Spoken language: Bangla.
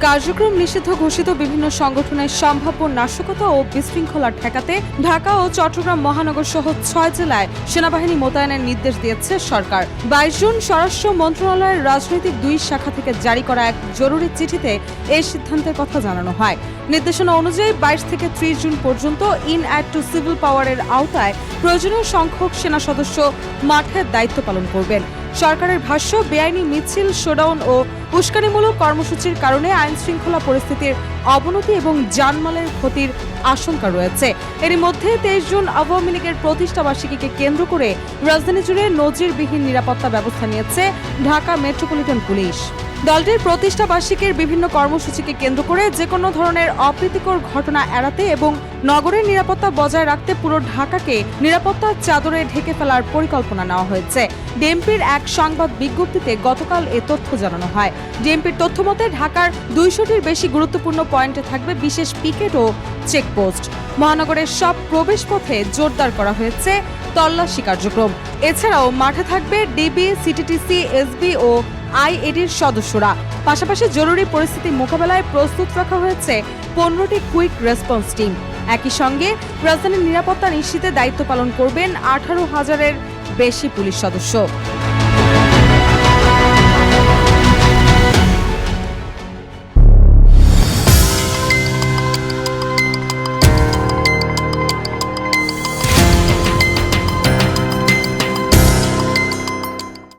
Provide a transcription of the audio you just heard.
কার্যক্রম নিষিদ্ধ ঘোষিত বিভিন্ন সংগঠনের সম্ভাব্য নাশকতা ও বিশৃঙ্খলা ঠেকাতে ঢাকা ও চট্টগ্রাম মহানগর সহ 6 জেলায় সেনাবাহিনী মোতায়েনের নির্দেশ দিয়েছে সরকার। 22 জুন স্বরাষ্ট্র মন্ত্রণালয়ের রাজনৈতিক 2 শাখা থেকে জারি করা এক জরুরি চিঠিতে এই সিদ্ধান্তের কথা জানানো হয়। নির্দেশনা অনুযায়ী 22 থেকে 30 জুন পর্যন্ত অ্যাড টু সিভিল পাওয়ারের আওতায় প্রয়োজনীয় সংখ্যক সেনা সদস্য মাঠের দায়িত্ব পালন করবেন। সরকারের ভাষ্য, বেআইনি মিছিল, শোডাউন ও উস্কানিমূলক কর্মসূচির কারণে আইন শৃঙ্খলা পরিস্থিতির অবনতি এবং জানমালের ক্ষতির আশঙ্কা রয়েছে। এরই মধ্যে 23 জুন আওয়ামী লীগের প্রতিষ্ঠাবার্ষিকীকে কেন্দ্র করে রাজধানী জুড়ে নজিরবিহীন নিরাপত্তা ব্যবস্থা নিয়েছে ঢাকা মেট্রোপলিটন পুলিশ। দলটির প্রতিষ্ঠাবার্ষিকীর বিভিন্ন কর্মসূচিকে কেন্দ্র করে যেকোনো ধরনের অপ্রীতিকর ঘটনা এড়াতে এবং নগরের নিরাপত্তা বজায় রাখতে পুরো ঢাকাকে নিরাপত্তার চাদরে ঢেকে ফেলার পরিকল্পনা নেওয়া হয়েছে। ডিএমপির এক সংবাদ বিজ্ঞপ্তিতে গতকাল এ তথ্য জানানো হয়। ডিএমপির তথ্যমতে ঢাকার 200টির বেশি গুরুত্বপূর্ণ পয়েন্টে থাকবে বিশেষ পিকেট ও চেকপোস্ট। মহানগরের সব প্রবেশপথে জোরদার করা হয়েছে তল্লাশি কার্যক্রম। এছাড়াও মাঠে থাকবে ডিবি, সিটিটিসি, এসবি ও আইএডির সদস্যরা। পাশাপাশি জরুরি পরিস্থিতি মোকাবেলায় প্রস্তুত রাখা হয়েছে 15টি কুইক রেসপন্স টিম। একই সঙ্গে রাজধানীর নিরাপত্তা নিশ্চিতে দায়িত্ব পালন করবেন 18,000-এর বেশি পুলিশ সদস্য।